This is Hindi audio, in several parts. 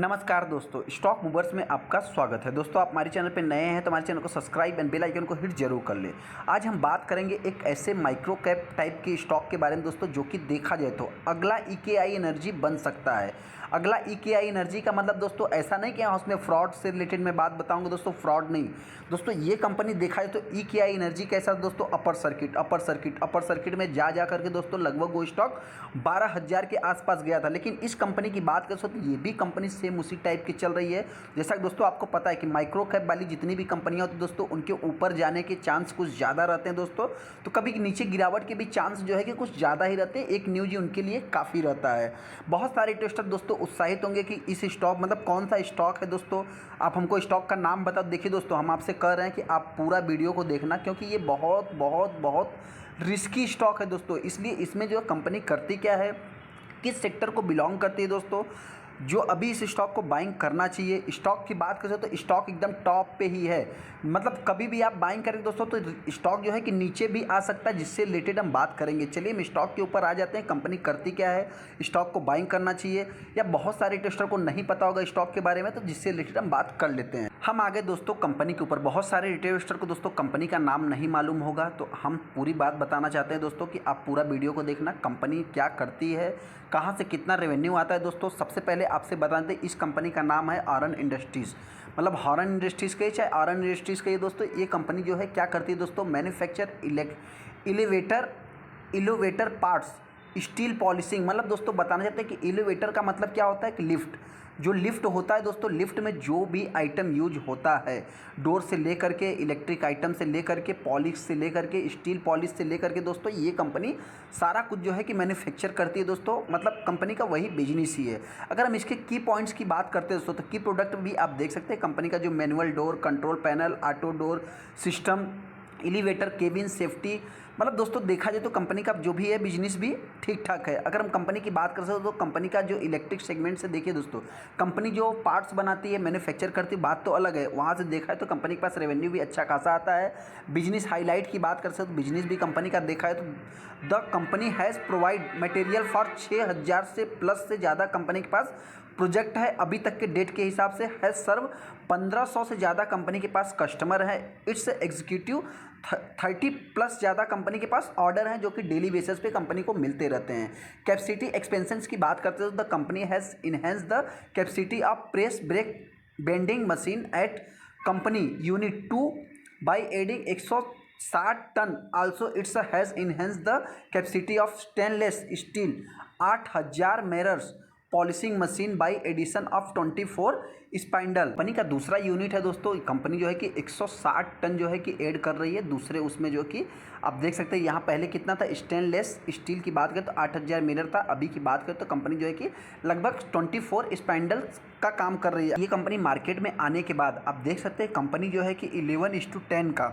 नमस्कार दोस्तों, स्टॉक मूवर्स में आपका स्वागत है। दोस्तों, आप हमारे चैनल पर नए हैं तो हमारे चैनल को सब्सक्राइब एंड बेल आइकन को हिट जरूर कर लें। आज हम बात करेंगे एक ऐसे माइक्रो कैप टाइप के स्टॉक के बारे में दोस्तों, जो कि देखा जाए तो अगला ईकेआई एनर्जी बन सकता है। अगला ईकेआई एनर्जी का मतलब दोस्तों ऐसा नहीं कि उसमें फ्रॉड से रिलेटेड मैं बात बताऊंगा दोस्तों, फ्रॉड नहीं दोस्तों। ये कंपनी देखा जाए तो ईकेआई एनर्जी कैसा दोस्तों, अपर सर्किट में जा करके दोस्तों लगभग वो स्टॉक 12,000 के आसपास गया था। लेकिन इस कंपनी की बात करें तो ये भी कंपनी सेम उसी टाइप की चल रही है। जैसा कि दोस्तों आपको पता है कि माइक्रो कैप वाली जितनी भी कंपनियां होती हैं दोस्तों, उनके ऊपर जाने के चांस कुछ ज़्यादा रहते हैं दोस्तों, तो कभी नीचे गिरावट के भी चांस जो है कि कुछ ज़्यादा ही रहते हैं। एक न्यूज उनके लिए काफ़ी रहता है। बहुत सारे इन्वेस्टर दोस्तों उत्साहित होंगे कि इस स्टॉक मतलब कौन सा स्टॉक है दोस्तों, आप हमको स्टॉक का नाम बता। देखिए दोस्तों, हम आपसे कह रहे हैं कि आप पूरा वीडियो को देखना, क्योंकि ये बहुत बहुत बहुत रिस्की स्टॉक है दोस्तों। इसलिए इसमें जो कंपनी करती क्या है, किस सेक्टर को बिलोंग करती है दोस्तों, जो अभी इस स्टॉक को बाइंग करना चाहिए। स्टॉक की बात करें तो स्टॉक एकदम टॉप पे ही है। मतलब कभी भी आप बाइंग करेंगे दोस्तों तो स्टॉक जो है कि नीचे भी आ सकता है, जिससे रिलेटेड हम बात करेंगे। चलिए हम स्टॉक के ऊपर आ जाते हैं। कंपनी करती क्या है, स्टॉक को बाइंग करना चाहिए, या बहुत सारे इन्वेस्टर को नहीं पता होगा स्टॉक के बारे में, तो जिससे रिलेटेड हम बात कर लेते हैं। हम आगे दोस्तों कंपनी के ऊपर। बहुत सारे रिटेल इन्वेस्टर को दोस्तों कंपनी का नाम नहीं मालूम होगा, तो हम पूरी बात बताना चाहते हैं दोस्तों कि आप पूरा वीडियो को देखना। कंपनी क्या करती है, कहाँ से कितना रेवेन्यू आता है दोस्तों। सबसे पहले आपसे बता दें, इस कंपनी का नाम है आरन इंडस्ट्रीज़, मतलब हॉरन इंडस्ट्रीज़ के चाहे आरन इंडस्ट्रीज़ के दोस्तों। ये कंपनी जो है क्या करती है दोस्तों, manufacture elevator parts, steel polishing. मतलब दोस्तों बताना चाहते हैं कि एलिवेटर का मतलब क्या होता है कि लिफ्ट, जो लिफ्ट होता है दोस्तों, लिफ्ट में जो भी आइटम यूज होता है, डोर से लेकर के इलेक्ट्रिक आइटम से लेकर के पॉलिश से लेकर के स्टील पॉलिश से लेकर के दोस्तों, ये कंपनी सारा कुछ जो है कि मैन्युफैक्चर करती है दोस्तों। मतलब कंपनी का वही बिजनेस ही है। अगर हम इसके की पॉइंट्स की बात करते हैं दोस्तों, तो की प्रोडक्ट भी आप देख सकते हैं। कंपनी का जो manual door, control panel, auto door system, elevator, cabin, safety, मतलब दोस्तों देखा जाए तो कंपनी का जो भी है बिजनेस भी ठीक ठाक है। अगर हम कंपनी की बात कर सकते तो कंपनी का जो इलेक्ट्रिक सेगमेंट से देखिए दोस्तों, कंपनी जो पार्ट्स बनाती है, मैन्युफैक्चर करती है, बात तो अलग है। वहाँ से देखा है तो कंपनी के पास रेवेन्यू भी अच्छा खासा आता है। बिजनेस हाईलाइट की बात कर सकते तो बिजनेस भी कंपनी का देखा है तो the company has provide material for 6,000 से प्लस से ज़्यादा कंपनी के पास प्रोजेक्ट है। अभी तक के डेट के हिसाब से है सर्व 1500 से ज़्यादा कंपनी के पास कस्टमर है। इट्स एग्जीक्यूटिव 30 प्लस ज़्यादा कंपनी के पास ऑर्डर हैं, जो कि डेली बेसिस पे कंपनी को मिलते रहते हैं। कैपेसिटी एक्सपेंशंस की बात करते हैं तो the company has enhance the capacity of press brake bending machine at company unit 2 by adding 160 ton. Also its has enhance the capacity of stainless steel 8,000 mirrors polishing machine by addition of 24 spindle. Company का दूसरा यूनिट है दोस्तों। कंपनी जो है कि 160 टन जो है कि ऐड कर रही है दूसरे उसमें, जो कि आप देख सकते हैं यहाँ पहले कितना था। स्टेनलेस स्टील की बात करें तो 8,000 मिरर था। अभी की बात करें तो कंपनी जो है कि लगभग 24 स्पाइंडल का काम कर रही है। ये कंपनी मार्केट में आने के बाद आप देख सकते हैं कंपनी जो है कि 11:10 का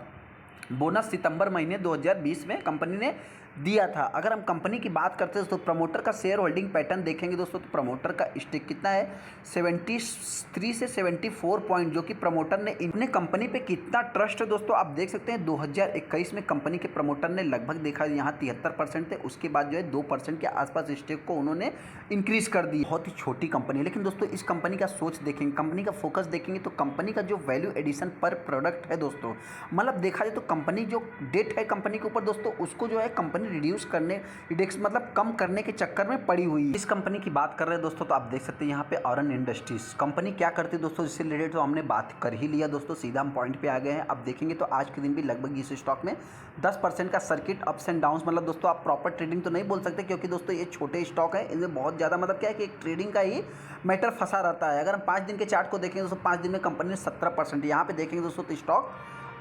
बोनस सितंबर महीने 2020 में कंपनी ने दिया था। अगर हम कंपनी की बात करते हैं तो प्रमोटर का शेयर होल्डिंग पैटर्न देखेंगे दोस्तों, तो प्रमोटर का स्टेक कितना है 73 से 74 पॉइंट, जो कि प्रमोटर ने अपने कंपनी पे कितना ट्रस्ट है दोस्तों आप देख सकते हैं। 2021 में कंपनी के प्रमोटर ने लगभग देखा यहाँ 73% थे, उसके बाद जो है 2% के आसपास स्टेक को उन्होंने इंक्रीज कर दी। बहुत ही छोटी कंपनी है, लेकिन दोस्तों इस कंपनी का सोच देखेंगे, कंपनी का फोकस देखेंगे तो कंपनी का जो वैल्यू एडिशन पर प्रोडक्ट है दोस्तों, मतलब देखा जाए तो कंपनी जो डेट है कंपनी के ऊपर दोस्तों, उसको जो है कंपनी रिड्यूस करने मतलब कम करने के चक्कर में पड़ी हुई है। इस कंपनी की बात कर रहे हैं दोस्तों, तो आप देख सकते हैं यहाँ पे ऑरन इंडस्ट्रीज कंपनी क्या करती है दोस्तों, इससे रिलेटेड तो हमने बात कर ही लिया दोस्तों। सीधा हम पॉइंट पे आ गए हैं। अब देखेंगे तो आज के दिन भी लगभग इस स्टॉक में 10% का सर्किट अप्स एंड डाउन्स, मतलब दोस्तों आप प्रॉपर ट्रेडिंग तो नहीं बोल सकते, क्योंकि दोस्तों ये छोटे स्टॉक है, इनमें बहुत ज़्यादा मतलब क्या है कि एक ट्रेडिंग का ही मैटर फंसा रहता है। अगर हम 5 दिन के चार्ट को देखेंगे दोस्तों, 5 दिन में कंपनी ने 17%, यहाँ पे देखेंगे दोस्तों तो स्टॉक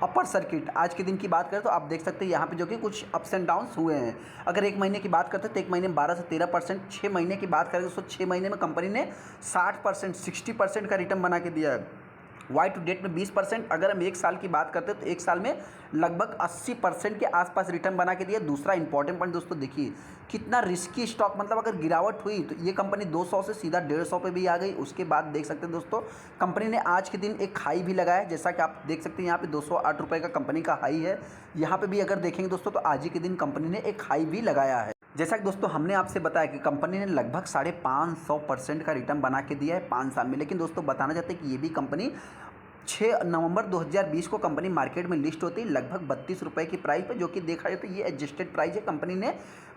अपर सर्किट आज के दिन की बात करें तो आप देख सकते हैं यहाँ पे जो कि कुछ अप्स एंड डाउन्स हुए हैं। अगर एक महीने की बात करते हैं तो एक महीने में 12 से 13%, 6 महीने की बात करें दोस्तों 6 महीने में कंपनी ने 60%, 60% का रिटर्न बना के दिया है। वाई टू डेट में 20%। अगर हम एक साल की बात करते हैं तो एक साल में लगभग 80% के आसपास रिटर्न बना के दिया। दूसरा इंपॉर्टेंट पॉइंट दोस्तों देखिए कितना रिस्की स्टॉक, मतलब अगर गिरावट हुई तो ये कंपनी 200 से सीधा 150 पे भी आ गई। उसके बाद देख सकते हैं दोस्तों कंपनी ने आज के दिन एक हाई भी लगाया, जैसा कि आप देख सकते हैं यहाँ पे 208 रुपये का कंपनी का हाई है। यहाँ पे भी अगर देखेंगे दोस्तों तो आज ही के दिन कंपनी ने एक हाई भी लगाया है। जैसा कि दोस्तों हमने आपसे बताया कि कंपनी ने लगभग 550% का रिटर्न बना के दिया है 5 साल में। लेकिन दोस्तों बताना चाहते हैं कि ये भी कंपनी 6 नवंबर 2020 को कंपनी मार्केट में लिस्ट होती है लगभग 32 रुपये की प्राइस पे, जो कि देखा जाए तो ये एडजस्टेड प्राइस है। कंपनी ने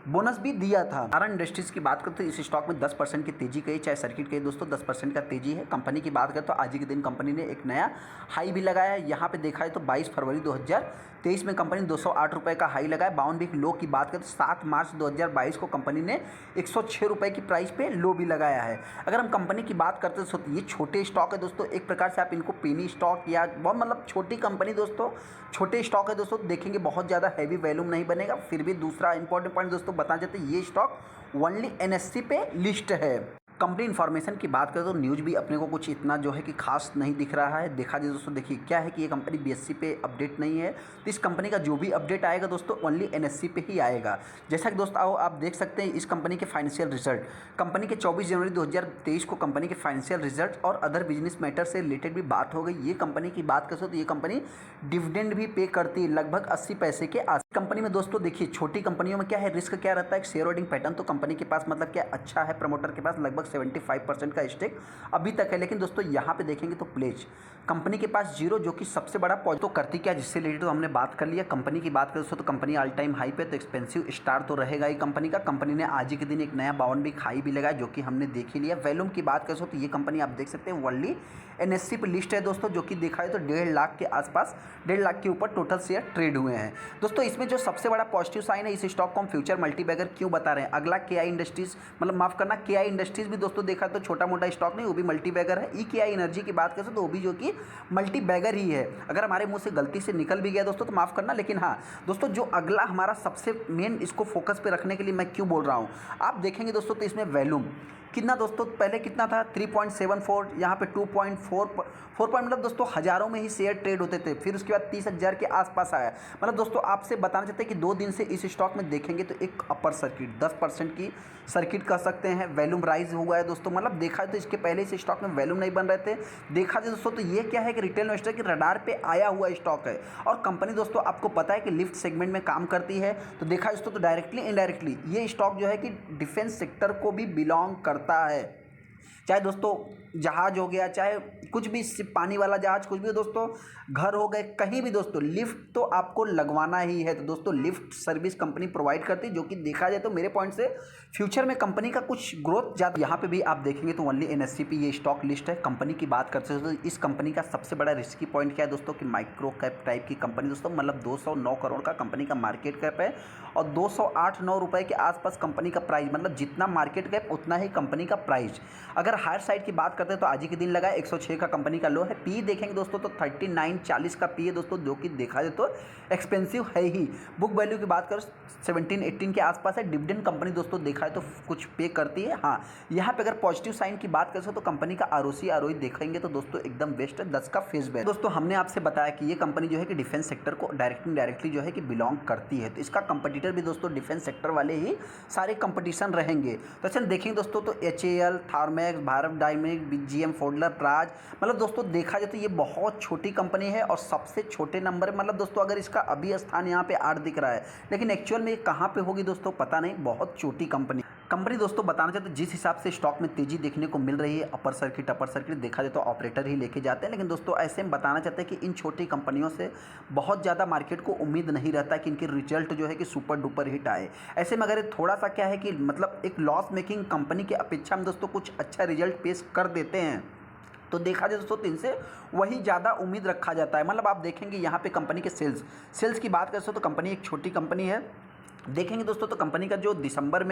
बोनस भी दिया था। टाटा इंडस्ट्रीज़ की बात करें तो इस स्टॉक में 10% की तेजी गई, चाहे सर्किट कही दोस्तों 10% का तेजी है। कंपनी की बात करें तो आज ही के दिन कंपनी ने एक नया हाई भी लगाया है। यहाँ पे देखा जाए तो 22 फरवरी 2023 में कंपनी 208 रुपये का हाई लगाया। 52 वीक लो की बात करें तो 7 मार्च 2022 को कंपनी ने 106 रुपये की प्राइस पे लो भी लगाया है। अगर हम कंपनी की बात करते हैं तो ये छोटे स्टॉक है दोस्तों, एक प्रकार से आप इनको पेनी स्टॉक या बहुत मतलब छोटी कंपनी दोस्तों, छोटे स्टॉक है दोस्तों, देखेंगे बहुत ज़्यादा हैवी वैल्यूम नहीं बनेगा। फिर भी दूसरा इंपॉर्टेंट पॉइंट दोस्तों बता देते हैं, ये स्टॉक ओनली एनएससी पे लिस्ट है। कंपनी इन्फॉर्मेशन की बात करें तो न्यूज़ भी अपने को कुछ इतना जो है कि खास नहीं दिख रहा है। देखा जाए दोस्तों, देखिए क्या है कि ये कंपनी बीएससी पे अपडेट नहीं है, तो इस कंपनी का जो भी अपडेट आएगा दोस्तों ओनली एनएससी पे ही आएगा। जैसा कि दोस्तों आओ आप देख सकते हैं इस कंपनी के फाइनेंशियल रिजल्ट, कंपनी के 24 जनवरी 2023 को कंपनी के फाइनेंशियल रिजल्ट और अदर बिजनेस मैटर से रिलेटेड भी बात हो गई। ये कंपनी की बात करें तो ये कंपनी डिविडेंड भी पे करती है लगभग 80 पैसे के आस। कंपनी में दोस्तों देखिए छोटी कंपनियों में क्या है, रिस्क क्या रहता है, शेयर होल्डिंग पैटर्न तो कंपनी के पास मतलब क्या अच्छा है, प्रमोटर के पास लगभग 75% का स्टेक अभी तक है। लेकिन दोस्तों यहाँ पे देखेंगे तो प्लेज कंपनी के पास 0, जो कि सबसे बड़ा पॉइंट। तो करती क्या जिससे रिलेटेड तो हमने बात कर लिया। कंपनी की बात करें दोस्तों तो कंपनी ऑल टाइम हाई पे, तो एक्सपेंसिव स्टार तो रहेगा ही कंपनी का। कंपनी ने आज ही के दिन एक नया 52 वीक हाई भी लगाया, जो कि हमने देख ही लिया। वैल्यूम की बात करें तो ये कंपनी आप देख सकते हैं वर्ल्डली एनएससी पे लिस्ट है दोस्तों, जो कि देखा है तो 1.5 लाख के आसपास, 1.5 लाख के ऊपर टोटल शेयर ट्रेड हुए हैं दोस्तों। इसमें जो सबसे बड़ा पॉजिटिव साइन है, इस स्टॉक को हम फ्यूचर मल्टीबैगर क्यों बता रहे हैं। अगला केआई इंडस्ट्रीज, मतलब माफ करना केआई इंडस्ट्रीज भी दोस्तों देखा तो छोटा मोटा स्टॉक नहीं, वो भी मल्टीबैगर है। केआई एनर्जी की बात करें तो वो भी जो कि मल्टीबैगर ही है। अगर हमारे मुंह से गलती से निकल भी गया दोस्तों तो माफ करना। लेकिन हाँ दोस्तों, जो अगला हमारा सबसे मेन इसको फोकस पे रखने के लिए मैं क्यों बोल रहा हूँ, आप देखेंगे दोस्तों तो इसमें वैल्यूम कितना दोस्तों, पहले कितना था 3.74, यहाँ पे 2.4 मतलब दोस्तों हज़ारों में ही शेयर ट्रेड होते थे। फिर उसके बाद 30,000 के आसपास आया। मतलब दोस्तों आपसे बताना चाहते हैं कि 2 दिन से इस स्टॉक में देखेंगे तो एक अपर सर्किट 10% की सर्किट कह सकते हैं, वैल्यूम राइज हुआ है दोस्तों। मतलब देखा तो इसके पहले इस स्टॉक में वैल्यूम नहीं बन रहे थे। देखा जाए दोस्तों तो ये क्या है कि रिटेल इन्वेस्टर की रडार पे आया हुआ स्टॉक है। और कंपनी दोस्तों आपको पता है कि लिफ्ट सेगमेंट में काम करती है, तो देखा दोस्तों तो डायरेक्टली इनडायरेक्टली ये स्टॉक जो है कि डिफेंस सेक्टर को भी बिलोंग करता है। चाहे दोस्तों जहाज हो गया, चाहे कुछ भी पानी वाला जहाज, कुछ भी दोस्तों, घर हो गए, कहीं भी दोस्तों लिफ्ट तो आपको लगवाना ही है। तो दोस्तों लिफ्ट सर्विस कंपनी प्रोवाइड करती है, जो कि देखा जाए तो मेरे पॉइंट से फ्यूचर में कंपनी का कुछ ग्रोथ ज़्यादा। यहाँ पे भी आप देखेंगे तो ओनली एनएससी पे ये स्टॉक लिस्ट है। कंपनी की बात करते हैं तो इस कंपनी का सबसे बड़ा रिस्की पॉइंट क्या है दोस्तों कि माइक्रो कैप टाइप की कंपनी दोस्तों, मतलब 209 करोड़ का कंपनी का मार्केट कैप है और 208-9 रुपये के आसपास कंपनी का प्राइस, मतलब जितना मार्केट कैप उतना ही कंपनी का प्राइस। अगर हायर साइड की बात करते हैं तो आज ही के दिन लगा 106 का कंपनी का लो है। पी देखेंगे दोस्तों तो 39-40 का पी है दोस्तों, जो कि देखा जाए तो एक्सपेंसिव है ही। बुक वैल्यू की बात करें 17-18 के आसपास है। डिविडेंड कंपनी दोस्तों देखा है तो कुछ पे करती है। हाँ यहाँ पे अगर पॉजिटिव साइन की बात करें तो कंपनी का आरओसी आरओई देखेंगे तो दोस्तों एकदम बेस्ट है, 10 का फेस वैल्यू। दोस्तों हमने आपसे बताया कि ये कंपनी जो है कि डिफेंस सेक्टर को डायरेक्टली जो है कि बिलोंग करती है, तो इसका कंपटीटर भी दोस्तों डिफेंस सेक्टर वाले ही सारे कंपटीशन रहेंगे। तो अच्छा देखेंगे दोस्तों तो HAL, Thermax, Bharat dynamic, GM Pfaudler, Praj, मतलब दोस्तों देखा जाए तो ये बहुत छोटी कंपनी है और सबसे छोटे नंबर, मतलब दोस्तों अगर इसका अभी स्थान यहाँ पे 8 दिख रहा है, लेकिन एक्चुअल में कहाँ पे होगी दोस्तों पता नहीं। बहुत छोटी कंपनी दोस्तों बताना चाहते जिस हिसाब से स्टॉक में तेजी देखने को मिल रही है, अपर सर्किट देखा जाए तो ऑपरेटर ही लेके जाते हैं। लेकिन दोस्तों ऐसे में बताना चाहते हैं कि इन छोटी कंपनियों से बहुत ज़्यादा मार्केट को उम्मीद नहीं रहता कि इनके रिजल्ट जो है कि सुपर डुपर हिट आए। ऐसे में अगर थोड़ा सा क्या है कि मतलब एक लॉस मेकिंग कंपनी की अपेक्षा में दोस्तों कुछ अच्छा रिजल्ट पेश कर देते हैं, तो देखा जाए दोस्तों तो इनसे वही ज़्यादा उम्मीद रखा जाता है। मतलब आप देखेंगे यहाँ पे कंपनी के सेल्स की बात करें तो कंपनी एक छोटी कंपनी है। देखेंगे दोस्तों तो कंपनी का जो दिसंबर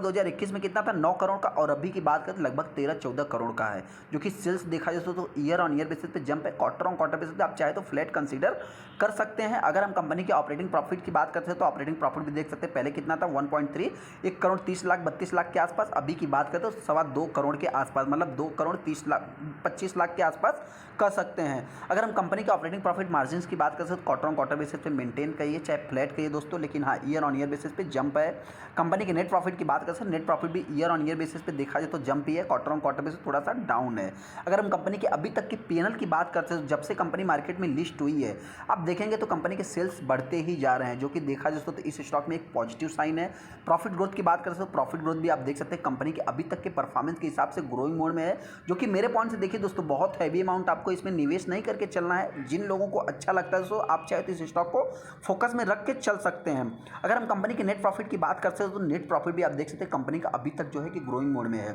2021 में कितना था 9 करोड़ का, और अभी की बात करें तो लगभग 13-14 करोड़ का है, जो कि सेल्स देखा जाए तो ईयर ऑन ईयर बेसिस पे जंप है। क्वार्टर ऑन क्वार्टर बेसिस पे आप चाहे तो फ्लैट कंसीडर कर सकते हैं। अगर हम कंपनी के ऑपरेटिंग प्रॉफिट की बात करते हैं तो ऑपरेटिंग प्रॉफिट भी देख सकते हैं, पहले कितना था 1.3, 1 करोड़ 30 लाख 32 लाख के आसपास। अभी की बात करें तो 2.25 करोड़ के आसपास, मतलब 2 करोड़ 25 लाख के आसपास कर सकते हैं। अगर हम कंपनी के ऑपरेटिंग प्रॉफिट मार्जिन की बात करते हैं तो क्वार्टर ऑन क्वार्टर बेसिस पे मेंटेन करिए चाहे फ्लैट करिए दोस्तों, दोस्तों, लेकिन हाँ ईयर ऑन ईयर बेसिस पे जंप है। कंपनी के नेट प्रॉफिट की बात करें, नेट प्रॉफिट भी ईयर ऑन ईयर बेसिस पे देखा जाए तो जंप ही है, क्वार्टर ऑन क्वार्टर बेसिस थोड़ा सा डाउन है। अगर हम कंपनी के अभी तक की पीएनएल की बात करते हैं, तो जब से कंपनी मार्केट में लिस्ट हुई है आप देखेंगे तो कंपनी के सेल्स बढ़ते ही जा रहे हैं, जो कि देखा जाए तो इस स्टॉक में एक पॉजिटिव साइन है। प्रॉफिट ग्रोथ की बात करें तो प्रॉफिट ग्रोथ भी आप देख सकते हैं कंपनी के अभी तक के परफॉर्मेंस के हिसाब से ग्रोइंग मोड में है, जो कि मेरे पॉइंट से देखिए दोस्तों बहुत हैवी अमाउंट आपको इसमें निवेश नहीं करके चलना है। जिन लोगों को अच्छा लगता है दोस्तों आप चाहे तो इस स्टॉक को फोकस में रख के चल सकते हैं। अगर हम कंपनी के नेट प्रॉफिट की बात करते हैं तो नेट प्रॉफिट भी आप देख सकते हैं कंपनी का अभी तक जो है कि ग्रोइंग मोड में है।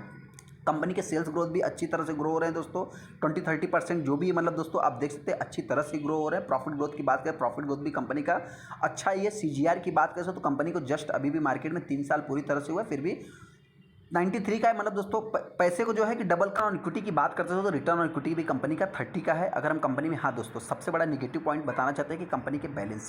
कंपनी के सेल्स ग्रोथ भी अच्छी तरह से ग्रो हो रहे हैं दोस्तों, 20-30% जो भी मतलब दोस्तों आप देख सकते हैं अच्छी तरह से ग्रो हो रहे हैं। प्रॉफिट ग्रोथ की बात करें, प्रॉफिट ग्रोथ भी कंपनी का अच्छा ही है। सीजीआर की बात करें तो कंपनी को जस्ट अभी भी मार्केट में 3 साल पूरी तरह से हुआ है, फिर भी 93 का है। मतलब दोस्तों पैसे को जो है कि डबल ऑन इक्विटी की बात करते हो तो रिटर्न ऑन इक्विटी भी कंपनी का 30 का है। अगर हम कंपनी में हाँ दोस्तों सबसे बड़ा नेगेटिव पॉइंट बताना चाहते हैं कि कंपनी के बैलेंस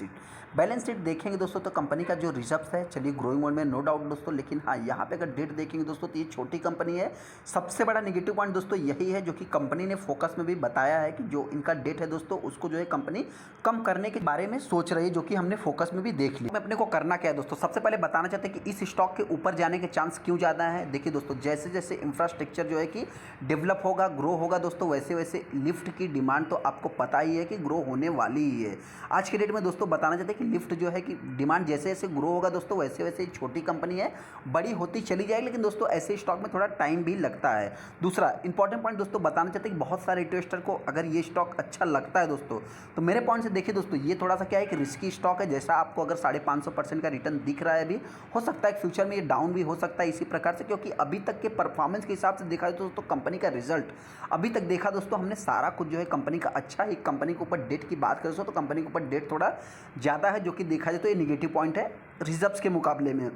शीट देखेंगे दोस्तों तो कंपनी का जो रिजर्व्स है चलिए ग्रोइंग मोड में नो डाउट दोस्तों, लेकिन हाँ यहाँ पे अगर डेट देखेंगे दोस्तों तो ये छोटी कंपनी है। सबसे बड़ा नेगेटिव पॉइंट दोस्तों यही है जो कि कंपनी ने फोकस में भी बताया है कि जो इनका डेट है दोस्तों उसको जो है कंपनी कम करने के बारे में सोच रही है, जो कि हमने फोकस में भी देख लिया। अपने को करना क्या है दोस्तों, सबसे पहले बताना चाहते हैं कि इस स्टॉक के ऊपर जाने के चांस क्यों ज़्यादा है। देखिए दोस्तों जैसे जैसे इंफ्रास्ट्रक्चर जो है कि डेवलप होगा ग्रो होगा दोस्तों, वैसे वैसे लिफ्ट की डिमांड तो आपको पता ही है कि ग्रो होने वाली ही है। आज के डेट में दोस्तों बताना चाहते हैं कि लिफ्ट जो है कि डिमांड जैसे जैसे ग्रो होगा दोस्तों वैसे वैसे छोटी कंपनी है बड़ी होती चली जाएगी, लेकिन दोस्तों ऐसे स्टॉक में थोड़ा टाइम भी लगता है। दूसरा इंपॉर्टेंट पॉइंट दोस्तों बताना चाहते हैं कि बहुत सारे इन्वेस्टर को अगर ये स्टॉक अच्छा लगता है दोस्तों तो मेरे पॉइंट से देखिए दोस्तों ये थोड़ा सा क्या है कि रिस्की स्टॉक है। जैसा आपको अगर 550% का रिटर्न दिख रहा है अभी, हो सकता है फ्यूचर में ये डाउन भी हो सकता है इसी प्रकार से, क्योंकि अभी तक के परफॉर्मेंस के हिसाब से देखा जाए तो कंपनी का रिजल्ट अभी तक देखा दोस्तों हमने सारा कुछ जो है कंपनी का अच्छा ही। कंपनी के ऊपर डेट की बात करें तो कंपनी के ऊपर डेट थोड़ा ज़्यादा है, जो कि देखा जाए तो ये निगेटिव पॉइंट है रिजर्व्स के मुकाबले में।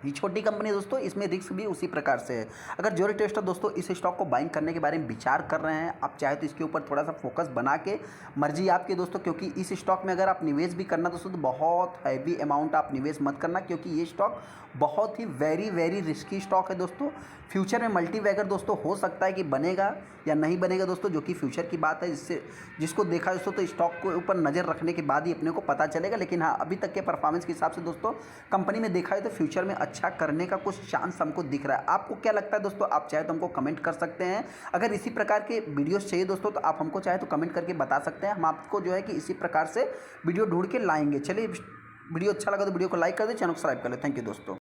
ये छोटी कंपनी है दोस्तों, इसमें रिस्क भी उसी प्रकार से है। अगर जो इन्वेस्टर दोस्तों इस स्टॉक को बाइंग करने के बारे में विचार कर रहे हैं, आप चाहे तो इसके ऊपर थोड़ा सा फोकस बना के मर्जी आपकी दोस्तों, क्योंकि इस स्टॉक में अगर आप निवेश भी करना दोस्तों तो बहुत हैवी अमाउंट आप निवेश मत करना, क्योंकि ये स्टॉक बहुत ही वेरी रिस्की स्टॉक है दोस्तों। फ्यूचर में मल्टीबैगर दोस्तों हो सकता है कि बनेगा या नहीं बनेगा दोस्तों, जो कि फ्यूचर की बात है, जिसको देखा दोस्तों तो स्टॉक के ऊपर नज़र रखने के बाद ही अपने को पता चलेगा। लेकिन हाँ अभी तक के परफॉर्मेंस के हिसाब से दोस्तों कंपनी में देखा है तो फ्यूचर में अच्छा करने का कुछ चांस हमको दिख रहा है। आपको क्या लगता है दोस्तों, आप चाहे तो हमको कमेंट कर सकते हैं। अगर इसी प्रकार के वीडियोस चाहिए दोस्तों तो आप हमको चाहे तो कमेंट करके बता सकते हैं, हम आपको जो है कि इसी प्रकार से वीडियो ढूंढ के लाएंगे। चलिए वीडियो अच्छा लगा तो वीडियो को लाइक कर दें, चैनल को सब्सक्राइब कर लें। थैंक यू दोस्तों।